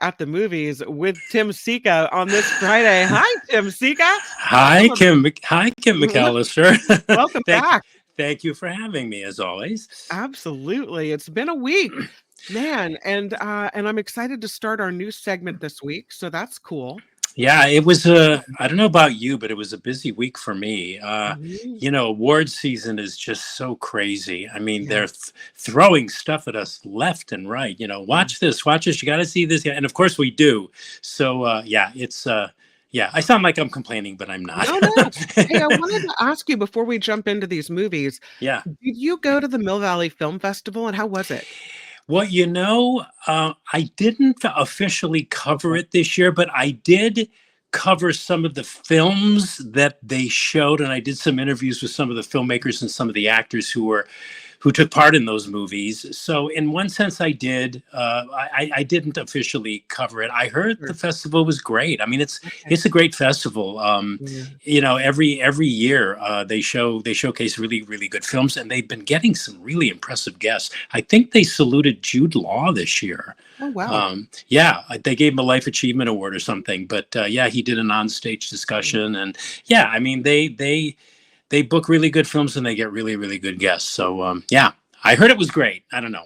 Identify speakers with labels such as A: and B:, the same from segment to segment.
A: at the movies with Tim Sika on this Friday. Hi, Tim Sika.
B: Hi, Kim. Hi, Kim McAllister.
A: Welcome back.
B: Thank you for having me, as always.
A: Absolutely. It's been a week, man, and I'm excited to start our new segment this week. So that's cool.
B: Yeah, it was I don't know about you, but it was a busy week for me. Award season is just so crazy. I mean, they're throwing stuff at us left and right. Watch this, you got to see this. And of course we do. So, it's I sound like I'm complaining, but I'm not.
A: No. Hey, I wanted to ask you before we jump into these movies.
B: Yeah.
A: Did you go to the Mill Valley Film Festival, and how was it?
B: Well, I didn't officially cover it this year, but I did cover some of the films that they showed, and I did some interviews with some of the filmmakers and some of the actors who took part in those movies. So in one sense I did. I didn't officially cover it. I heard the festival was great. I mean, it's a great festival. Every year they showcase really, really good films, and they've been getting some really impressive guests. I think they saluted Jude Law this year.
A: Oh, wow.
B: They gave him a Life Achievement Award or something, but he did an onstage discussion, and I mean, they book really good films and they get really, really good guests. So, I heard it was great. I don't know.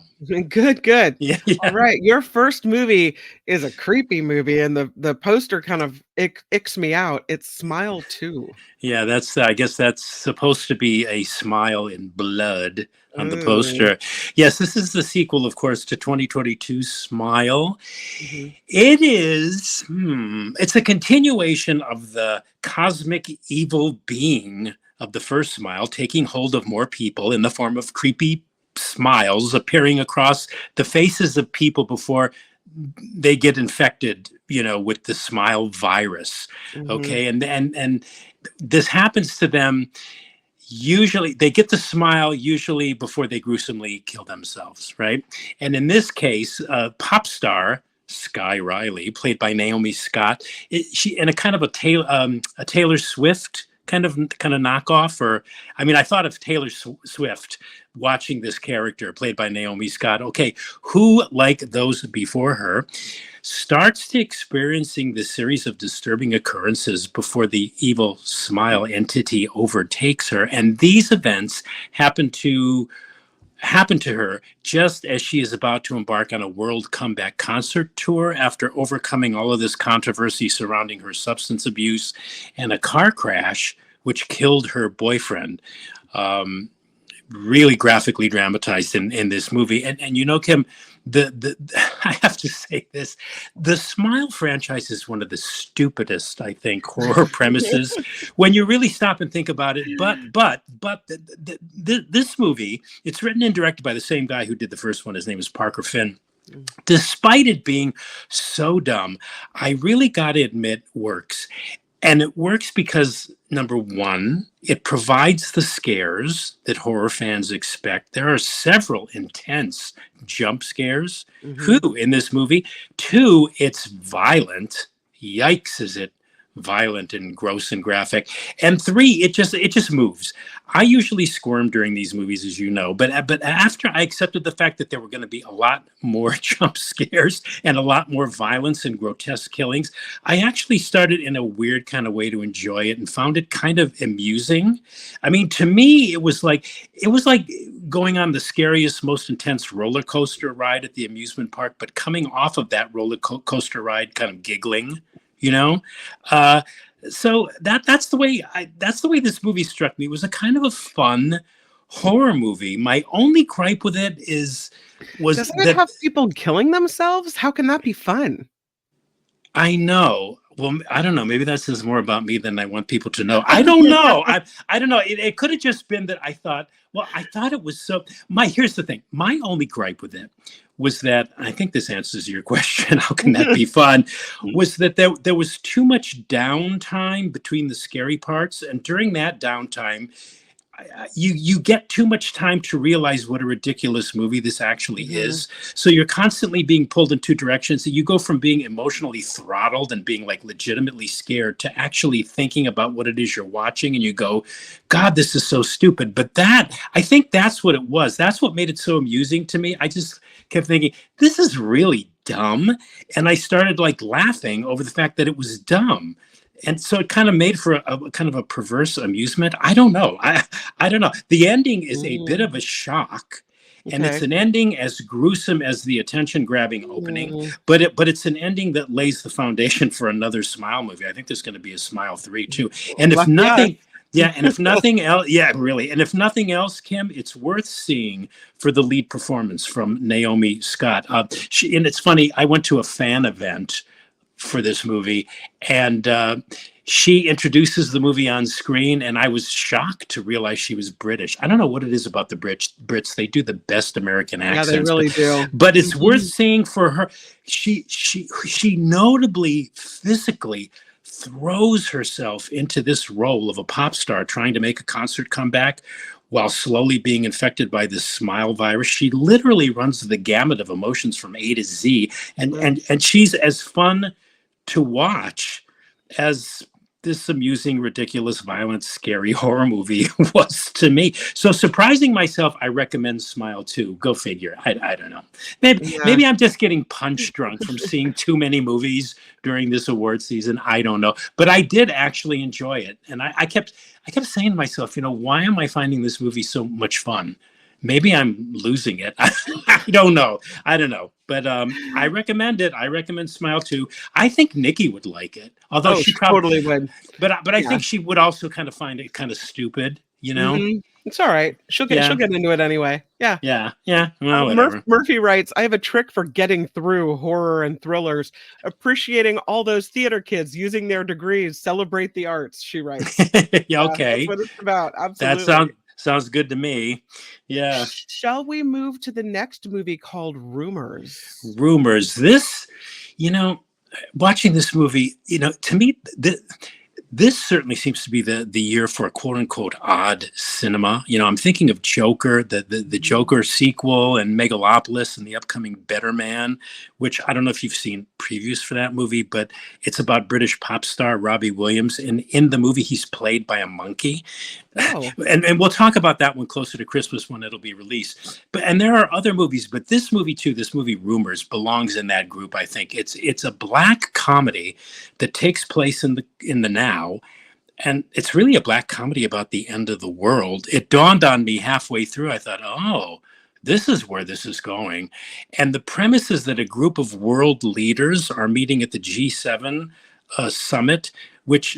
A: Good.
B: Yeah.
A: All right. Your first movie is a creepy movie, and the poster kind of icks me out. It's Smile 2.
B: Yeah, I guess that's supposed to be a smile in blood on the poster. Yes, this is the sequel, of course, to 2022's Smile. Mm-hmm. It is, it's a continuation of the cosmic evil being of the first Smile, taking hold of more people in the form of creepy smiles appearing across the faces of people before they get infected, with the Smile virus. Mm-hmm. Okay. And this happens to them. Usually they get the Smile usually before they gruesomely kill themselves. Right. And in this case, pop star Sky Riley, played by Naomi Scott, she in a kind of a Taylor Swift kind of knockoff, I thought of Taylor Swift watching this character played by Naomi Scott. Okay, who, like those before her, starts to experiencing this series of disturbing occurrences before the evil Smile entity overtakes her. And these events happen to her just as she is about to embark on a world comeback concert tour after overcoming all of this controversy surrounding her substance abuse and a car crash which killed her boyfriend. Really graphically dramatized in this movie. And Kim, I have to say this, the Smile franchise is one of the stupidest, I think, horror premises when you really stop and think about it. But this movie, it's written and directed by the same guy who did the first one. His name is Parker Finn. Despite it being so dumb, I really got to admit works. And it works because, number one, it provides the scares that horror fans expect. There are several intense jump scares in this movie. Two, it's violent. Yikes, is it violent and gross and graphic. And three, it just moves. I usually squirm during these movies, as you know, but after I accepted the fact that there were going to be a lot more jump scares and a lot more violence and grotesque killings, I actually started in a weird kind of way to enjoy it and found it kind of amusing. I mean, to me, it was like going on the scariest, most intense roller coaster ride at the amusement park, but coming off of that roller coaster ride kind of giggling. So that's the way this movie struck me. It was a kind of a fun horror movie. My only gripe with it
A: doesn't it have people killing themselves? How can that be fun?
B: I know. Well, I don't know. Maybe that says more about me than I want people to know. I don't know. I don't know. It could have just been that I thought it was so. Here's the thing. My only gripe with it was that, I think this answers your question, how can that be fun, was that there was too much downtime between the scary parts. And during that downtime, you get too much time to realize what a ridiculous movie this actually is. So you're constantly being pulled in two directions. So you go from being emotionally throttled and being like legitimately scared to actually thinking about what it is you're watching. And you go, God, this is so stupid. But I think that's what it was. That's what made it so amusing to me. I just kept thinking, this is really dumb. And I started like laughing over the fact that it was dumb. And so it kind of made for a kind of a perverse amusement. I don't know. I don't know. The ending is a bit
A: Mm,
B: of a shock. And it's
A: okay.
B: an ending as gruesome as the attention-grabbing opening,
A: Mm,
B: but it's an ending that lays the foundation for another Smile movie. I think there's going to be a Smile 3 too. And if
A: lucky us.
B: nothing, yeah, and if nothing else, yeah, really, and if nothing else, Kim, it's worth seeing for the lead performance from Naomi Scott. And it's funny. I went to a fan event for this movie, and she introduces the movie on screen, and I was shocked to realize she was British. I don't know what it is about the Brits. They do the best American
A: Yeah, they
B: accents,
A: really do.
B: but it's worth
A: Mhm.
B: seeing for her. She notably physically throws herself into this role of a pop star trying to make a concert comeback while slowly being infected by this smile virus. She literally runs the gamut of emotions from A to Z, and
A: Mm.
B: and she's as fun to watch as this amusing, ridiculous, violent, scary horror movie was to me. So surprising myself, I recommend Smile 2. Go figure. I don't know.
A: Yeah.
B: Maybe I'm just getting punch drunk from seeing too many movies during this award season. I don't know. But I did actually enjoy it. And I kept saying to myself, why am I finding this movie so much fun? Maybe I'm losing it. I don't know. I don't know. But I recommend it. I recommend Smile 2. I think Nikki would like it. Although
A: Oh,
B: she
A: she
B: probably,
A: totally would.
B: but I
A: Yeah.
B: think she would also kind of find it kind of stupid, you know?
A: It's all right. She'll
B: Yeah.
A: get into it anyway. Yeah.
B: Yeah. Yeah. Well, whatever.
A: Murphy writes, I have a trick for getting through horror and thrillers, appreciating all those theater kids using their degrees, celebrate the arts, she writes.
B: Yeah,
A: Yeah, that's
B: okay.
A: what it's about.
B: That
A: Absolutely.
B: sounds good to me. Yeah.
A: Shall we move to the next movie called Rumors?
B: Rumors. This, you know, watching this movie, to me, this certainly seems to be the year for quote unquote odd cinema. I'm thinking of Joker, the Joker sequel, and Megalopolis, and the upcoming Better Man, which I don't know if you've seen previews for that movie, but it's about British pop star Robbie Williams, and in the movie he's played by a monkey.
A: Oh,
B: And we'll talk about that one closer to Christmas when it'll be released. And there are other movies, but this movie too, this movie Rumors, belongs in that group. I think it's a black comedy that takes place in the now, and it's really a black comedy about the end of the world. It dawned on me halfway through. I thought, oh, this is where this is going. And the premise is that a group of world leaders are meeting at the G7 summit, which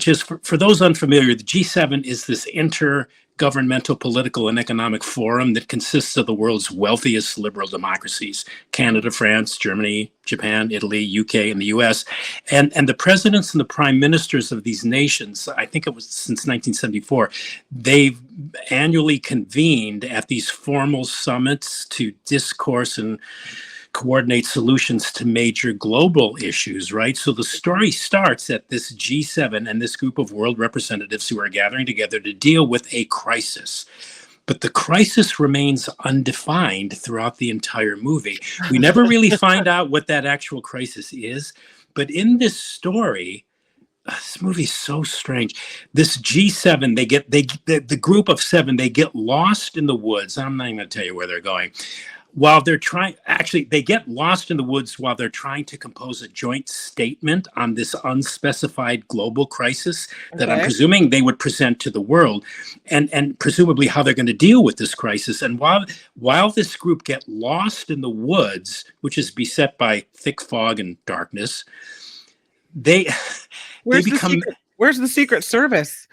B: is for those unfamiliar, the G7 is this intergovernmental political and economic forum that consists of the world's wealthiest liberal democracies: Canada, France, Germany, Japan, Italy, UK, and the US. And the presidents and the prime ministers of these nations, I think it was since 1974, they've annually convened at these formal summits to discourse and coordinate solutions to major global issues, right? So the story starts at this G7 and this group of world representatives who are gathering together to deal with a crisis. But the crisis remains undefined throughout the entire movie. We never really find out what that actual crisis is. But in this story, this movie's so strange. This G7, the group of seven, they get lost in the woods. I'm not even going to tell you where they're going, while they're trying. Actually, they get lost in the woods while they're trying to compose a joint statement on this unspecified global crisis that I'm
A: okay.
B: presuming they would present to the world, and presumably how they're going to deal with this crisis. And while this group get lost in the woods, which is beset by thick fog and darkness, they they
A: Where's the
B: become.
A: secret? Where's the Secret Service?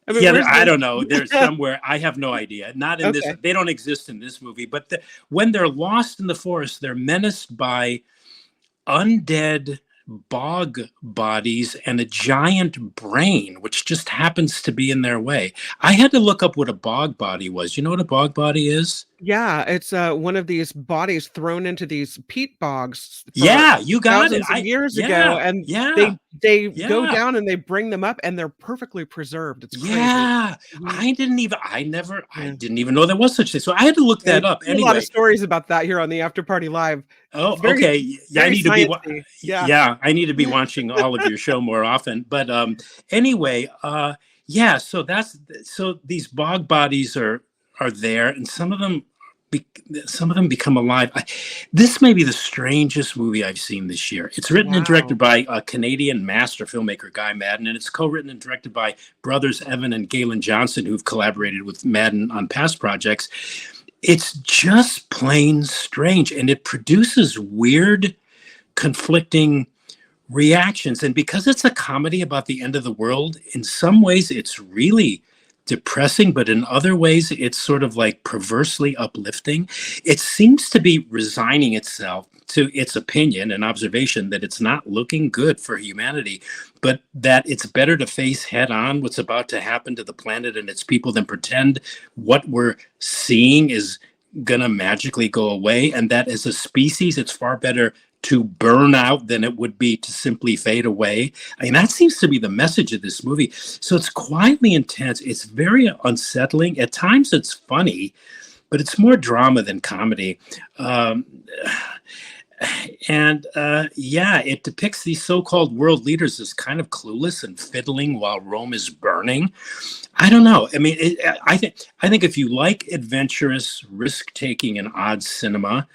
A: I mean,
B: Yeah,
A: where's
B: I
A: the
B: don't know. There's somewhere. I have no idea. Not in this.
A: Okay.
B: They don't exist in this movie. But when they're lost in the forest, they're menaced by undead bog bodies and a giant brain, which just happens to be in their way. I had to look up what a bog body was. You know what a bog body is?
A: Yeah, it's one of these bodies thrown into these peat bogs for
B: Yeah, you got it.
A: thousands of years ago,
B: Yeah,
A: and
B: yeah,
A: they go
B: yeah.
A: down and they bring them up, and they're perfectly preserved. It's crazy.
B: Yeah,
A: Mhm.
B: I
A: Yeah.
B: didn't even know there was such a thing. So I had to look
A: Yeah,
B: that up
A: we do a lot of
B: anyway.
A: stories about that here on the After Party Live.
B: Oh,
A: It's very
B: okay. Yeah, I
A: very
B: need to be.
A: sciencey. Yeah.
B: Yeah, I need to be watching all of your show more often. But anyway, yeah. So these bog bodies are there, and some of them some of them become alive. This may be the strangest movie I've seen this year. It's written and directed
A: Wow.
B: by a Canadian master filmmaker, Guy Madden, and it's co-written and directed by brothers Evan and Galen Johnson, who've collaborated with Madden on past projects. It's just plain strange, and it produces weird, conflicting reactions. And because it's a comedy about the end of the world, in some ways it's really depressing, but in other ways it's sort of like perversely uplifting. It seems to be resigning itself to its opinion and observation that it's not looking good for humanity, but that it's better to face head on what's about to happen to the planet and its people than pretend what we're seeing is gonna magically go away, and that as a species it's far better to burn out than it would be to simply fade away. I mean, that seems to be the message of this movie. So it's quietly intense. It's very unsettling. At times it's funny, but it's more drama than comedy. It depicts these so-called world leaders as kind of clueless and fiddling while Rome is burning. I don't know. I mean, I think if you like adventurous, risk-taking, and odd cinema,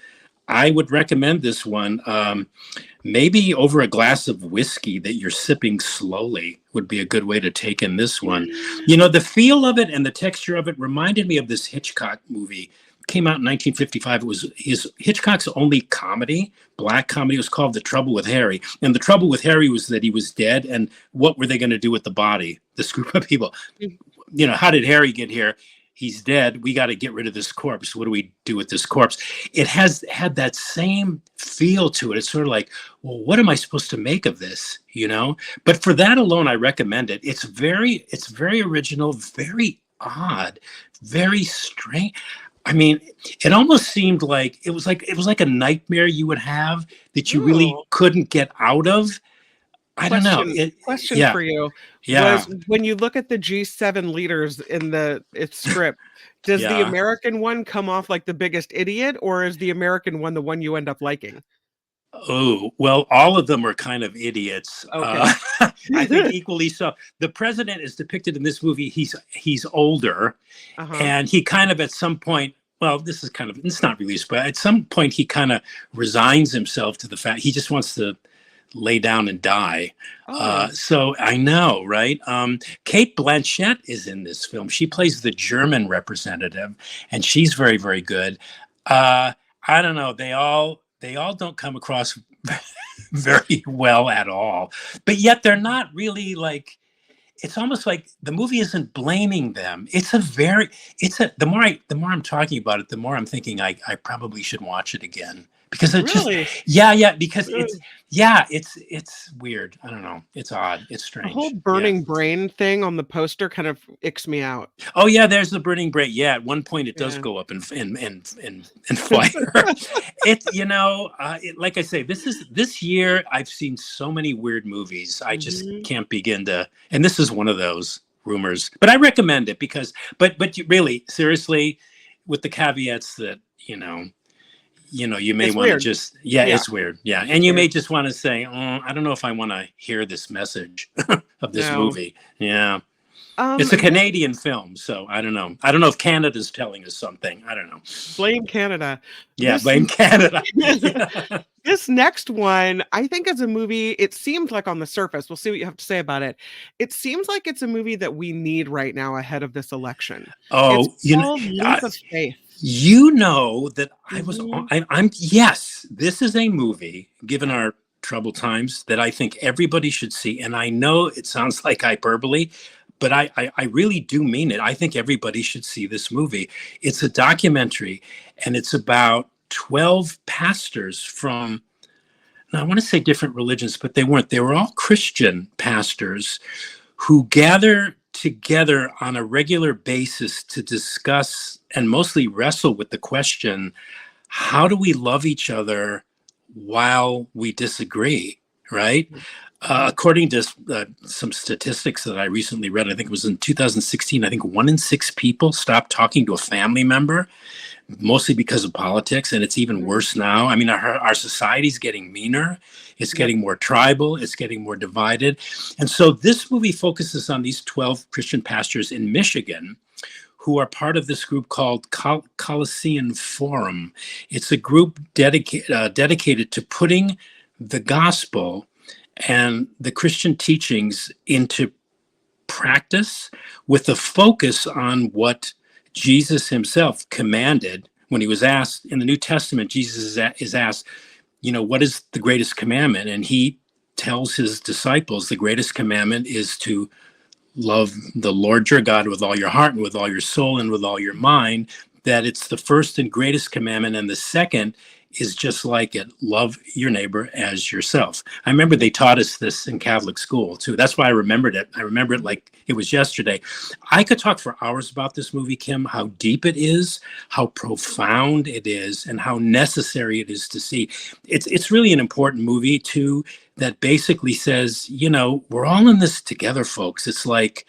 B: I would recommend this one. Maybe over a glass of whiskey that you're sipping slowly would be a good way to take in this one. You know, the feel of it and the texture of it reminded me of this Hitchcock movie. Came out in 1955. It was Hitchcock's only comedy, black comedy. It was called The Trouble with Harry. And the trouble with Harry was that he was dead. And what were they going to do with the body? This group of people. You know, how did Harry get here? He's dead. We got to get rid of this corpse. What do we do with this corpse? It has had that same feel to it. It's sort of like, well, what am I supposed to make of this? You know? But for that alone, I recommend it. It's very original, very odd, very strange. I mean, it almost seemed like it was like a nightmare you would have that you really couldn't get out of. I don't know.
A: Question for you.
B: Yeah.
A: Was when you look at the G7 leaders in its script, does the American one come off like the biggest idiot, or is the American one the one you end up liking?
B: Oh, well, all of them are kind of idiots.
A: Okay.
B: I think equally so. The president is depicted in this movie. He's older, and he kind of at some point, well, this is kind of, it's not released, but at some point he kind of resigns himself to the fact he just wants to lay down and die. So I know, right? Kate Blanchett is in this film. She plays the German representative, and she's very, very good. I don't know. They all don't come across very well at all, but yet they're not really like, it's almost like the movie isn't blaming them. The more I'm talking about it, the more I'm thinking I probably should watch it again. Because it's
A: really?
B: Because it's weird. I don't know. It's odd. It's strange.
A: The whole burning brain thing on the poster kind of icks me out.
B: Oh yeah, there's the burning brain. Yeah, at one point it does go up and fire. Like I say, this year I've seen so many weird movies. I just can't begin to. And this is one of those, Rumours. But I recommend it because, but you really seriously, with the caveats that you may want to just, it's weird. Yeah. And you may just want to say, I don't know if I want to hear this message of this movie. Yeah. It's a Canadian film. So I don't know. I don't know if Canada's telling us something. I don't know.
A: Blame Canada.
B: Yeah. Blame Canada.
A: This next one, I think is a movie, it seems like on the surface, we'll see what you have to say about it. It seems like it's a movie that we need right now ahead of this election.
B: Oh,
A: it's called Leap of Faith.
B: You know that yes, this is a movie, given our troubled times, that I think everybody should see. And I know it sounds like hyperbole, but I really do mean it. I think everybody should see this movie. It's a documentary, and it's about 12 pastors from, now I want to say different religions, but they weren't. They were all Christian pastors who gather together on a regular basis to discuss and mostly wrestle with the question, how do we love each other while we disagree, right? According to some statistics that I recently read, I think it was in 2016, I think 1 in 6 people stopped talking to a family member, mostly because of politics, and it's even worse now. I mean, our society's getting meaner. It's getting more tribal. It's getting more divided. And so this movie focuses on these 12 Christian pastors in Michigan who are part of this group called Colisean Forum. It's a group dedicated to putting the gospel and the Christian teachings into practice with a focus on what Jesus himself commanded when he was asked in the New Testament. Jesus is asked, what is the greatest commandment? And he tells his disciples the greatest commandment is to love the Lord your God with all your heart and with all your soul and with all your mind, that it's the first and greatest commandment. And the second is just like it, love your neighbor as yourself. I remember they taught us this in Catholic school too. That's why I remembered it. I remember it like it was yesterday. I could talk for hours about this movie, Kim, how deep it is, how profound it is, and how necessary it is to see. It's really an important movie too, that basically says, we're all in this together, folks. It's like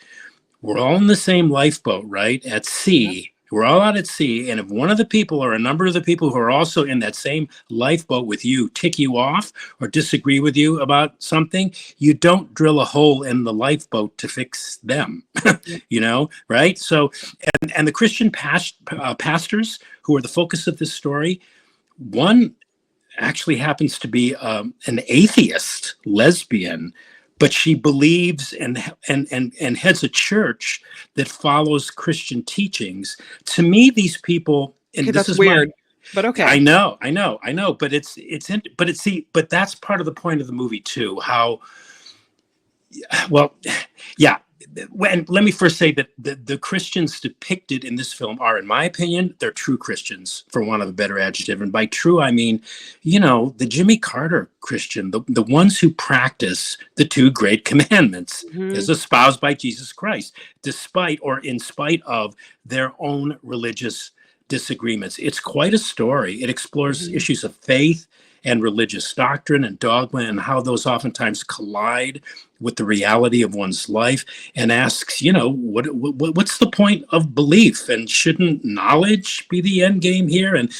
B: we're all in the same lifeboat, right? At sea. We're all out at sea. And if one of the people or a number of the people who are also in that same lifeboat with you tick you off or disagree with you about something, you don't drill a hole in the lifeboat to fix them, right? So, and the Christian pastors who are the focus of this story, one actually happens to be an atheist lesbian, but she believes and heads a church that follows Christian teachings. To me, these people, and
A: okay,
B: this
A: that's
B: is
A: weird, but okay.
B: I know, but that's part of the point of the movie too. How, well, yeah. And let me first say that the Christians depicted in this film are, in my opinion, they're true Christians, for want of a better adjective. And by true, I mean, the Jimmy Carter Christian, the ones who practice the two great commandments as espoused by Jesus Christ, despite or in spite of their own religious disagreements. It's quite a story. It explores issues of faith and religious doctrine and dogma and how those oftentimes collide with the reality of one's life, and asks, what's the point of belief, and shouldn't knowledge be the end game here? And,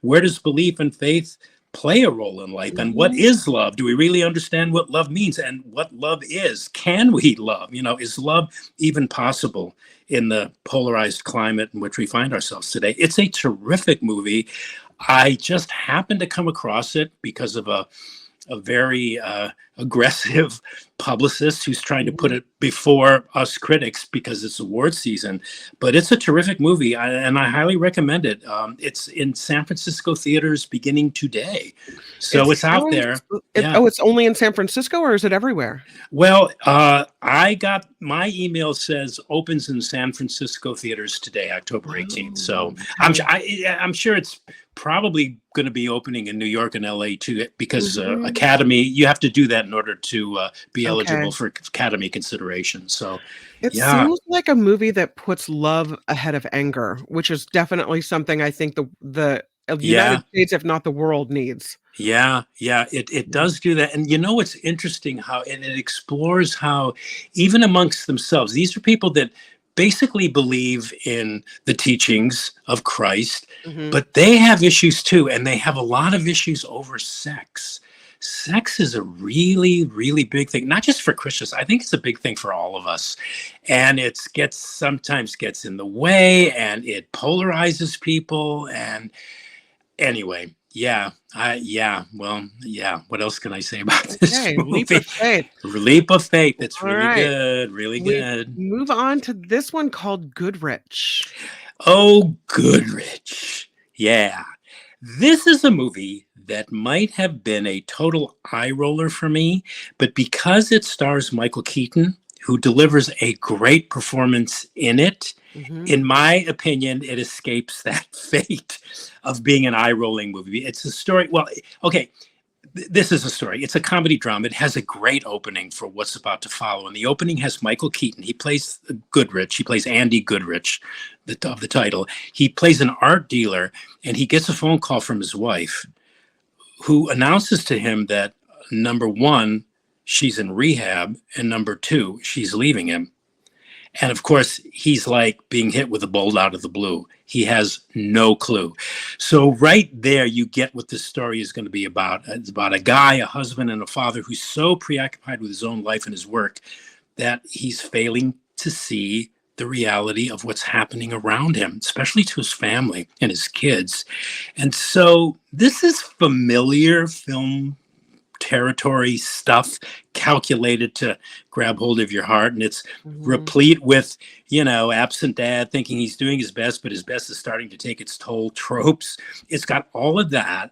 B: where does belief and faith play a role in life? And what is love? Do we really understand what love means and what love is? Can we love? Is love even possible in the polarized climate in which we find ourselves today? It's a terrific movie. I just happened to come across it because of a very aggressive publicist who's trying to put it before us critics because it's award season. But it's a terrific movie, and I highly recommend it. It's in San Francisco theaters beginning today. So it's out there.
A: Oh, it's only in San Francisco, or is it everywhere?
B: Well, I got, my email says opens in San Francisco theaters today, October 18th. So I'm sure it's probably going to be opening in New York and LA too, because Academy, you have to do that in order to be eligible for Academy consideration. So
A: it seems like a movie that puts love ahead of anger, which is definitely something I think the United States, if not the world, needs. It does do that. And it's interesting how it explores how even amongst themselves, these are people that basically believe in the teachings of Christ, but they have issues too, and they have a lot of issues over sex. Sex is a really, really big thing, not just for Christians. I think it's a big thing for all of us, and it sometimes gets in the way, and it polarizes people. And anyway, what else can I say about this movie? Leap of Faith.
B: Leap of Faith. It's really good.
A: Move on to this one called Goodrich.
B: Oh, Goodrich. Yeah. This is a movie that might have been a total eye roller for me, but because it stars Michael Keaton, who delivers a great performance in it, in my opinion, it escapes that fate of being an eye-rolling movie. It's a story. Well, okay, this is a story. It's a comedy drama. It has a great opening for what's about to follow. And the opening has Michael Keaton. He plays Goodrich. He plays Andy Goodrich, of the title. He plays an art dealer, and he gets a phone call from his wife, who announces to him that, number one, she's in rehab, and number two, she's leaving him. And of course, he's like being hit with a bolt out of the blue. He has no clue. So right there, you get what this story is going to be about. It's about a guy, a husband, and a father who's so preoccupied with his own life and his work that he's failing to see the reality of what's happening around him, especially to his family and his kids. And so this is familiar film territory stuff, calculated to grab hold of your heart. And it's
A: Mhm.
B: replete with, absent dad thinking he's doing his best, but his best is starting to take its toll tropes. It's got all of that.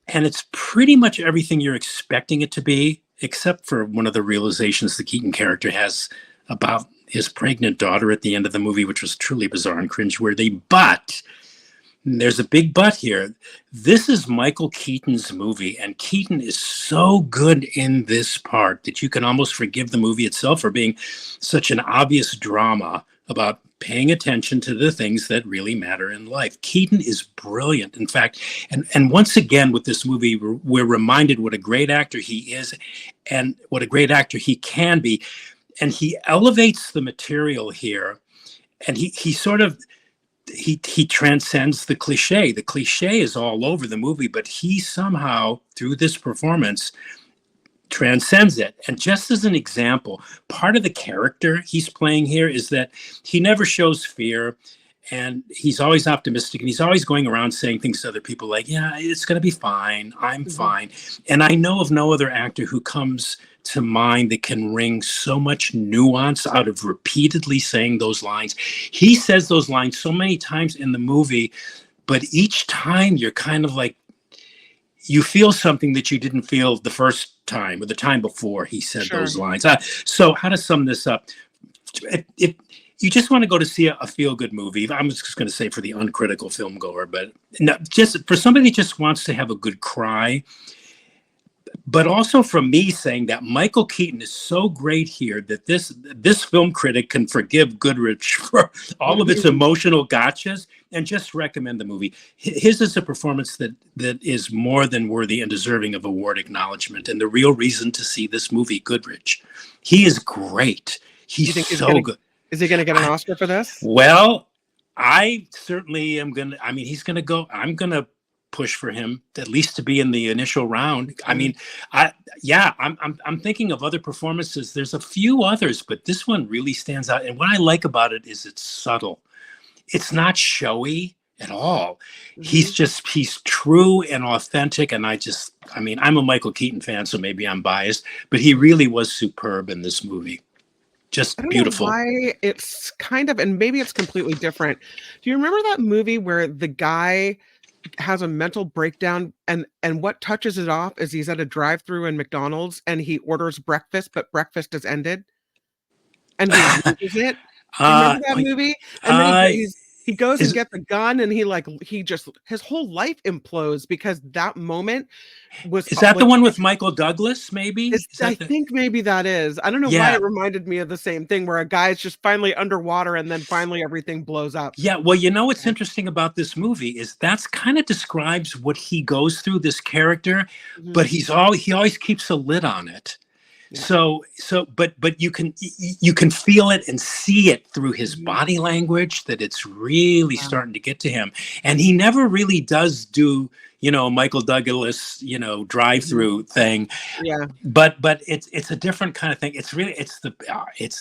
B: And it's pretty much everything you're expecting it to be, except for one of the realizations the Keaton character has about his pregnant daughter at the end of the movie, which was truly bizarre and cringeworthy. But there's a big but here. This is Michael Keaton's movie, and Keaton is so good in this part that you can almost forgive the movie itself for being such an obvious drama about paying attention to the things that really matter in life. Keaton is brilliant. In fact, and once again with this movie, we're reminded what a great actor he is and what a great actor he can be. And he elevates the material here, and he sort of he transcends the cliche. The cliche is all over the movie, but he somehow, through this performance, transcends it. And just as an example, part of the character he's playing here is that he never shows fear, and he's always optimistic, and he's always going around saying things to other people like, yeah, it's going to be fine, I'm
A: Mhm.
B: fine. And I know of no other actor who comes to mind that can wring so much nuance out of repeatedly saying those lines. He says those lines so many times in the movie, but each time you're kind of like, you feel something that you didn't feel the first time or the time before he said those
A: Sure.
B: lines. So how to sum this up? If you just want to go to see a feel-good movie, I'm just going to say for the uncritical film goer, but no, just for somebody that just wants to have a good cry, but also from me saying that Michael Keaton is so great here that this film critic can forgive Goodrich for all of its
A: Mhm.
B: emotional gotchas and just recommend the movie. His is a performance that is more than worthy and deserving of award acknowledgement, and the real reason to see this movie, Goodrich. He is great.
A: Do you
B: He's
A: think
B: so good.
A: is he gonna get an
B: I,
A: Oscar for this?
B: well, I certainly am gonna. I mean, he's gonna go. I'm gonna push for him at least to be in the initial round. I
A: Mhm.
B: mean, I yeah, I'm thinking of other performances. There's a few others, but this one really stands out. And what I like about it is it's subtle. It's not showy at all.
A: Mhm.
B: He's true and authentic. And I mean, I'm a Michael Keaton fan, so maybe I'm biased, but he really was superb in this movie.
A: I
B: Just
A: don't know
B: beautiful.
A: why it's kind of, and maybe it's completely different. Do you remember that movie where the guy has a mental breakdown and what touches it off is he's at a drive-through in McDonald's and he orders breakfast, but breakfast is ended and he loses it? Do you remember that
B: Like,
A: movie? And then
B: uh,
A: he goes and
B: is
A: gets a gun and he just his whole life implodes because that moment was
B: is that the
A: like
B: one with Michael Douglas? Maybe
A: it's
B: is
A: I
B: that the?
A: think maybe that is. I don't know why
B: Yeah,
A: it reminded me of the same thing where a guy's just finally underwater and then finally everything blows up.
B: yeah. Well, what's
A: Yeah.
B: interesting about this movie is that's kind of describes what he goes through. This character, but
A: Mhm.
B: he always keeps a lid on it.
A: Yeah.
B: But you can feel it and see it through his
A: Mhm.
B: body language that it's really
A: Wow.
B: starting to get to him, and he never really does do Michael Douglas drive
A: Mhm.
B: through thing,
A: Yeah.
B: but it's a different kind of thing. It's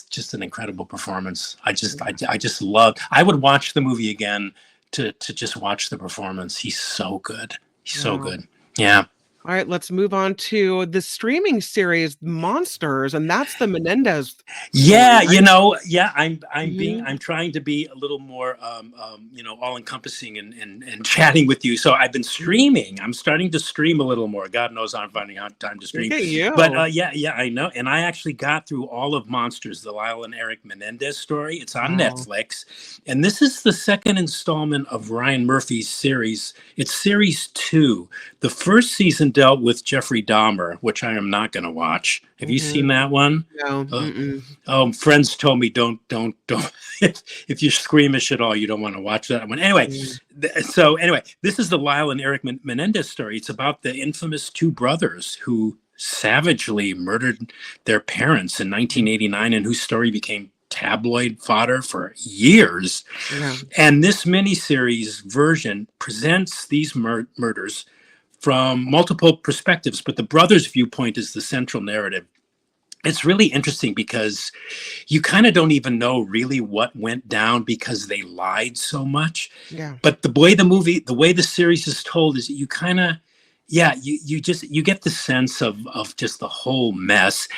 B: just an incredible performance. I just love. I would watch the movie again to just watch the performance. He's so good. He's so
A: Wow.
B: good. Yeah.
A: All right, let's move on to the streaming series Monsters, and that's the Menendez story,
B: Yeah,
A: right?
B: yeah,
A: Mhm.
B: I'm trying to be a little more all encompassing and chatting with you. So I've been
A: Mhm.
B: streaming. I'm starting to stream a little more. God knows I'm finding out time to
A: Look
B: stream.
A: at
B: But
A: you.
B: yeah, I know. And I actually got through all of Monsters, the Lyle and Eric Menendez story. It's on
A: Wow.
B: Netflix. And this is the second installment of Ryan Murphy's series. It's series 2. The first season dealt with Jeffrey Dahmer, which I am not going to watch. Have you
A: Mhm.
B: seen that one?
A: No,
B: Uh,
A: mm-mm.
B: Friends told me don't if you're squeamish at all, you don't want to watch that one. Anyway,
A: Mm.
B: this is the Lyle and Eric Menendez story. It's about the infamous two brothers who savagely murdered their parents in 1989, and whose story became tabloid fodder for years.
A: Yeah.
B: And this miniseries version presents these murders from multiple perspectives, but the brothers' viewpoint is the central narrative. it's really interesting because you kind of don't even know really what went down because they lied so much.
A: Yeah.
B: But the way the series is told is you kind of, yeah, you get the sense of just the whole mess,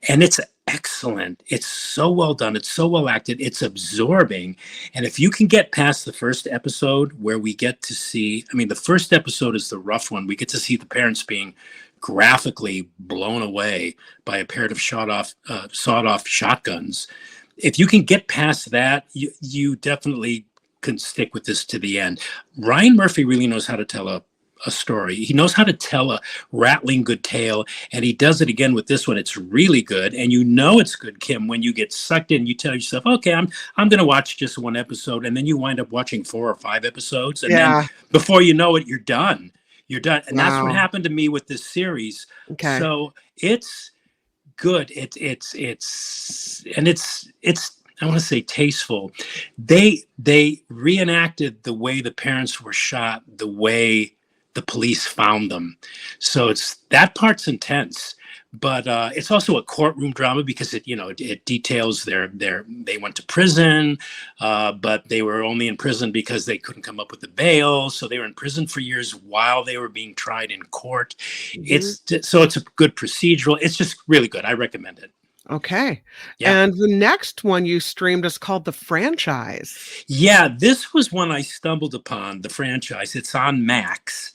B: and it's excellent. It's so well done. It's so well acted. It's absorbing. And if you can get past the first episode where we get to see, I mean, the first episode is the rough one. We get to see the parents being graphically blown away by a pair of sawed off shotguns. If you can get past that, you definitely can stick with this to the end. Ryan Murphy really knows how to tell a story. He knows how to tell a rattling good tale, and he does it again with this one. It's really good, and you know it's good, Kim, when you get sucked in. You tell yourself, okay, I'm going to watch just one episode, and then you wind up watching 4 or 5 episodes, and then
A: Yeah.
B: before you know it, you're done. You're done, and that's what
A: Wow.
B: happened to me with this series.
A: Okay.
B: So it's good. It's I want to say tasteful. They reenacted the way the parents were shot, the way the police found them. So it's that part's intense, but it's also a courtroom drama because it details they went to prison, but they were only in prison because they couldn't come up with the bail. So they were in prison for years while they were being tried in court.
A: Hmm.
B: So it's a good procedural. It's just really good. I recommend it.
A: Okay.
B: Yeah.
A: And the next one you streamed is called The Franchise.
B: Yeah, this was one I stumbled upon, the franchise. It's on Max.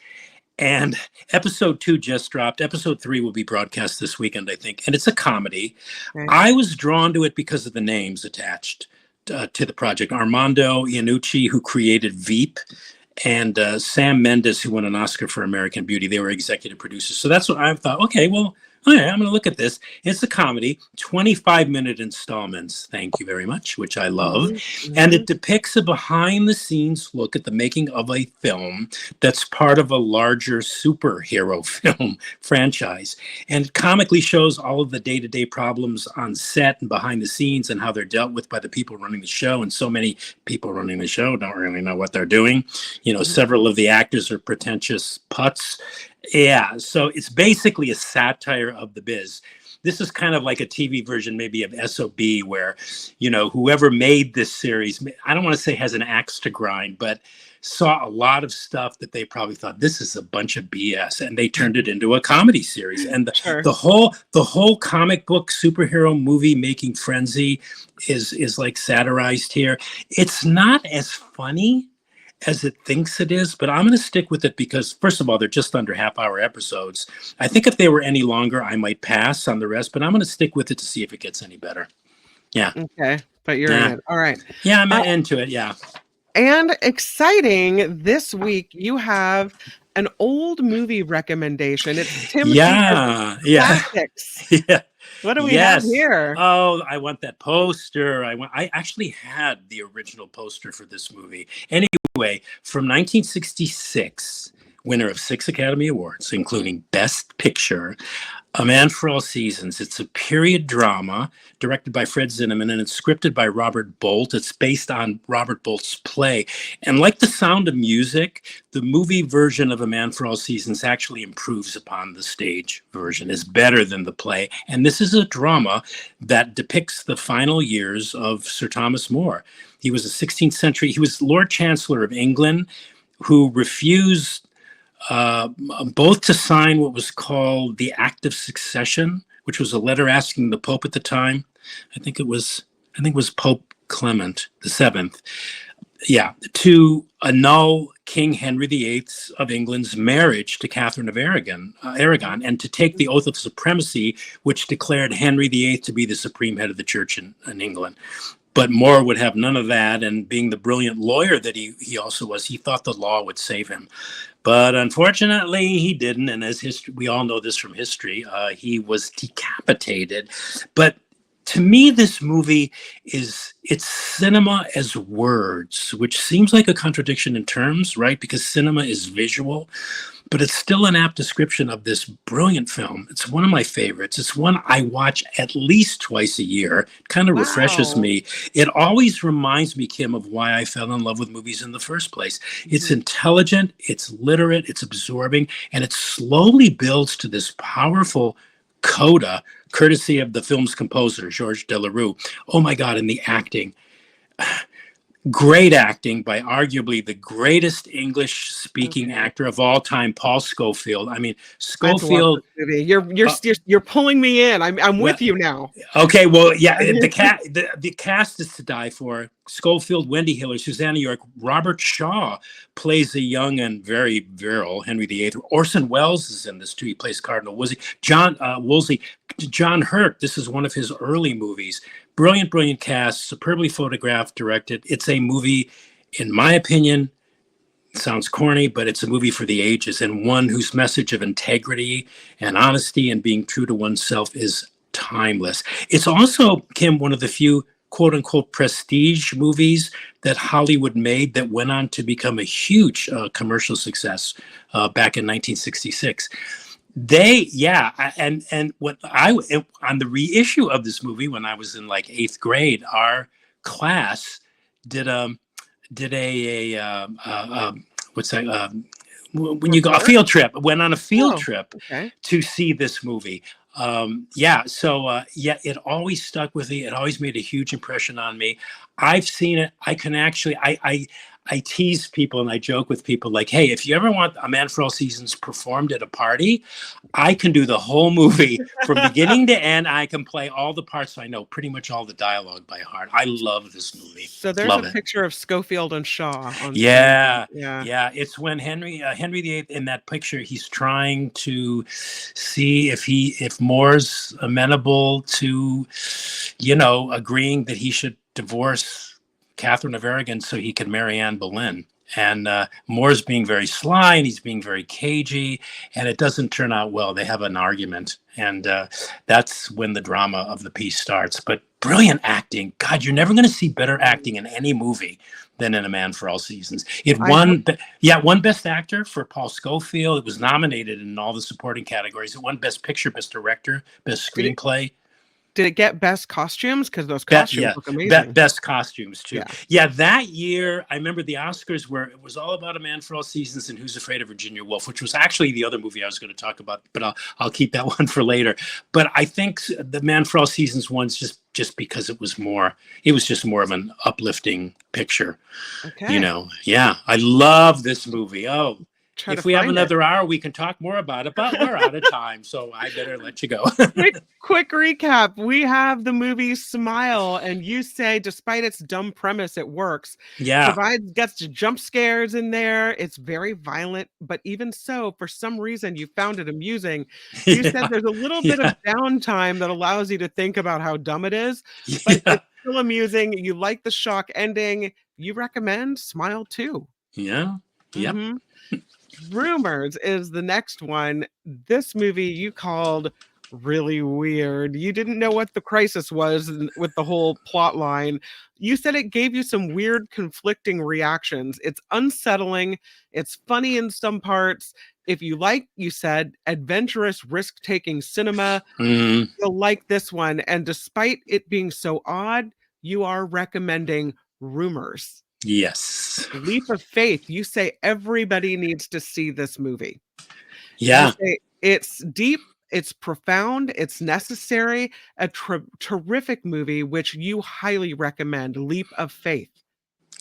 B: And episode 2 just dropped. Episode 3 will be broadcast this weekend, I think. And it's a comedy.
A: Okay.
B: I was drawn to it because of the names attached to the project. Armando Iannucci, who created Veep, and Sam Mendes, who won an Oscar for American Beauty. They were executive producers. So that's what I thought. Okay, well, all right, I'm going to look at this. It's a comedy, 25-minute installments. Thank you very much, which I love.
A: Mhm,
B: And
A: mhm.
B: it depicts a behind-the-scenes look at the making of a film that's part of a larger superhero film franchise. And it comically shows all of the day-to-day problems on set and behind the scenes and how they're dealt with by the people running the show. And so many people running the show don't really know what they're doing.
A: Mhm.
B: Several of the actors are pretentious putts. Yeah, so it's basically a satire of the biz. This is kind of like a TV version, maybe of SOB, where, whoever made this series, I don't want to say has an axe to grind, but saw a lot of stuff that they probably thought this is a bunch of BS, and they turned it into a comedy series. And
A: Sure.
B: the whole comic book superhero movie making frenzy is like satirized here. It's not as funny as it thinks it is, but I'm going to stick with it because, first of all, they're just under half-hour episodes. I think if they were any longer, I might pass on the rest, but I'm going to stick with it to see if it gets any better. Yeah.
A: Okay. But you're in
B: Yeah.
A: it. All right.
B: Yeah, I'm
A: Uh,
B: into it. Yeah.
A: and exciting this week, you have an old movie recommendation. It's Tim Sika's
B: Yeah. Yeah.
A: Classics.
B: Yeah.
A: What do we have
B: Yes.
A: here?
B: Oh, I want that poster. I actually had the original poster for this movie. Anyway, from 1966, winner of 6 Academy Awards, including Best Picture, A Man for All Seasons. It's a period drama directed by Fred Zinnemann, and it's scripted by Robert Bolt. It's based on Robert Bolt's play. And like The Sound of Music, the movie version of A Man for All Seasons actually improves upon the stage version, is better than the play. And this is a drama that depicts the final years of Sir Thomas More. He was a 16th century, he was Lord Chancellor of England, who refused both to sign what was called the Act of Succession, which was a letter asking the Pope at the time. I think it was Pope Clement VII. Yeah, to annul King Henry VIII of England's marriage to Catherine of Aragon, and to take the oath of supremacy, which declared Henry VIII to be the supreme head of the church in England. But More would have none of that, and being the brilliant lawyer that he also was, he thought the law would save him. But unfortunately, he didn't, and as history, we all know this from history, he was decapitated. But to me, this movie it's cinema as words, which seems like a contradiction in terms, right? Because cinema is visual, but it's still an apt description of this brilliant film. It's one of my favorites. It's one I watch at least twice a year. It kind of refreshes
A: Wow.
B: me. It always reminds me, Kim, of why I fell in love with movies in the first place. It's
A: Mhm.
B: intelligent, it's literate, it's absorbing, and it slowly builds to this powerful Coda, courtesy of the film's composer, Georges Delerue. Oh my God, and the acting. Great acting by arguably the greatest English speaking
A: Okay.
B: actor of all time, Paul Scofield. I mean,
A: I have to watch
B: Scofield.
A: this movie. You're pulling me in. I'm
B: Well,
A: with you now.
B: okay, well, yeah, the cast is to die for. Schofield, Wendy Hiller, Susanna York, Robert Shaw plays a young and very virile Henry VIII. Orson Welles is in this too. He plays Cardinal Wolsey. Wolsey, John Hurt. This is one of his early movies. Brilliant, brilliant cast, superbly photographed, directed. It's a movie, in my opinion, sounds corny, but it's a movie for the ages, and one whose message of integrity and honesty and being true to oneself is timeless. It's also, Kim, one of the few quote unquote prestige movies that Hollywood made that went on to become a huge commercial success back in 1966. And what I on the reissue of this movie when I was in like 8th grade, our class did what's that? When you go a
A: Report?
B: field trip, went on a field
A: Oh,
B: trip
A: okay.
B: to see this movie. It always stuck with me. It always made a huge impression on me. I've seen it. I can actually, I tease people and I joke with people like, hey, if you ever want A Man for All Seasons performed at a party, I can do the whole movie from beginning to end. I can play all the parts. So I know pretty much all the dialogue by heart. I love this movie.
A: So there's a
B: Love it.
A: picture of Schofield and Shaw on screen.
B: Yeah,
A: Yeah.
B: yeah. It's when Henry VIII in that picture, he's trying to see if Moore's amenable to, agreeing that he should divorce Catherine of Aragon so he could marry Anne Boleyn. And Moore's being very sly and he's being very cagey, and it doesn't turn out well. They have an argument, and that's when the drama of the piece starts. But brilliant acting. God, you're never going to see better acting in any movie than in A Man for All Seasons. It won Best Actor for Paul Scofield. It was nominated in all the supporting categories. It won Best Picture, Best Director, Best Screenplay.
A: Did it get best costumes? Because those costumes look amazing.
B: Best costumes too.
A: Yeah.
B: Yeah, that year I remember the Oscars where it was all about A Man for All Seasons and Who's Afraid of Virginia Woolf, which was actually the other movie I was going to talk about, but I'll keep that one for later. But I think the Man for All Seasons one's just because it was just more of an uplifting picture.
A: Okay.
B: Yeah, I love this movie. Oh. If we have another hour, we can talk more about it, but we're out of time, so I better let you go.
A: Quick recap. We have the movie Smile, and you say, despite its dumb premise, it works.
B: Yeah.
A: Gets jump scares in there. It's very violent, but even so, for some reason, you found it amusing. You said there's a little bit of downtime that allows you to think about how dumb it is, but it's still amusing. You like the shock ending. You recommend Smile too.
B: Yeah. Yep.
A: Mm-hmm. Rumours is the next one. This movie you called really weird. You didn't know what the crisis was with the whole plot line. You said it gave you some weird conflicting reactions. It's unsettling. It's funny in some parts. If you like, you said, adventurous, risk-taking cinema, you'll like this one. And despite it being so odd, you are recommending Rumours.
B: Yes.
A: Leap of Faith. You say everybody needs to see this movie.
B: Yeah.
A: You say it's deep, it's profound, it's necessary, a terrific movie, which you highly recommend. Leap of Faith.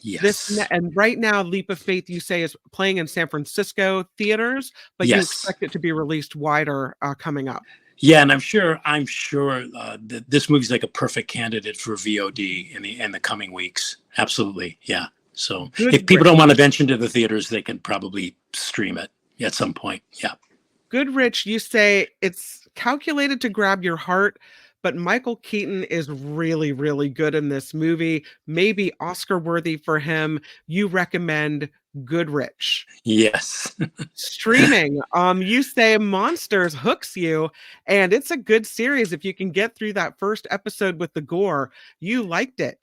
B: Yes.
A: And right now, Leap of Faith, you say, is playing in San Francisco theaters, but you expect it to be released wider coming up.
B: Yeah, and I'm sure that this movie's like a perfect candidate for VOD in the coming weeks. Absolutely, yeah. So if people don't want to venture into the theaters, they can probably stream it at some point. Yeah.
A: Goodrich, you say it's calculated to grab your heart, but Michael Keaton is really, really good in this movie. Maybe Oscar worthy for him. You recommend Goodrich.
B: Yes.
A: Streaming. You say Monsters hooks you, and it's a good series. If you can get through that first episode with the gore, you liked it.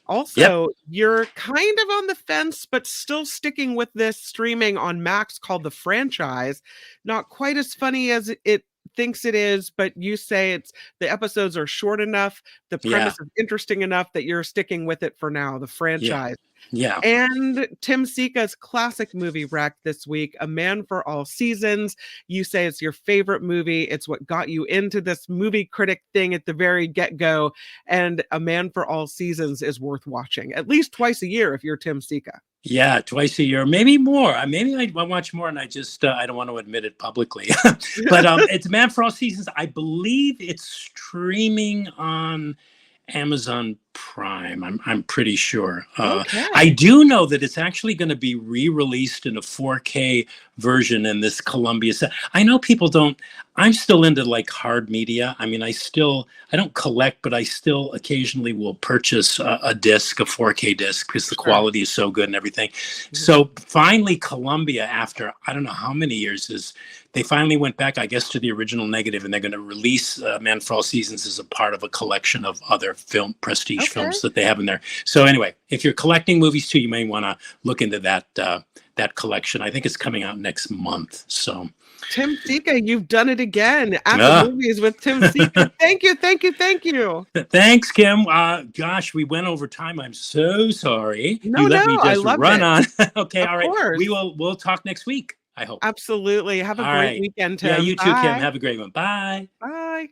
A: Also, you're kind of on the fence, but still sticking with this streaming on Max called The Franchise. Not quite as funny as it thinks it is, but you say the episodes are short enough, the premise is interesting enough that you're sticking with it for now, The Franchise.
B: Yeah.
A: and Tim Sika's classic movie rack this week, A Man for All Seasons. You say it's your favorite movie. It's what got you into this movie critic thing at the very get-go. And A Man for All Seasons is worth watching at least twice a year if you're Tim Sika.
B: Yeah, twice a year, maybe more. Maybe I watch more, and I don't want to admit it publicly. But it's Man for All Seasons. I believe it's streaming on Amazon Prime. I'm pretty sure. I
A: Okay.
B: do know that it's actually going to be re-released in a 4K version in this Columbia set. I know people don't. I'm still into like hard media. I mean, I don't collect, but I still occasionally will purchase a disc, a 4K disc, because the
A: Sure.
B: quality is so good and everything.
A: Mhm.
B: So finally, Columbia, after I don't know how many years, they finally went back, I guess, to the original negative, and they're going to release Man for All Seasons as a part of a collection of other prestige
A: Okay.
B: films that they have in there. So anyway, if you're collecting movies too, you may want to look into that collection. I think it's coming out next month. So
A: Tim Sika, you've done it again at the
B: ah.
A: movies with Tim Sika. Thank you, thank you, thank you.
B: Thanks, Kim. Gosh, we went over time. I'm so sorry.
A: No,
B: You let
A: no,
B: me
A: I
B: just
A: loved
B: run
A: it.
B: on. Okay,
A: Of
B: all right.
A: course.
B: We'll talk next week, I hope.
A: Absolutely. Have a
B: All
A: great
B: right.
A: weekend,
B: Yeah,
A: Tim.
B: you too, Kim.
A: Bye.
B: Have a great one. Bye.
A: Bye.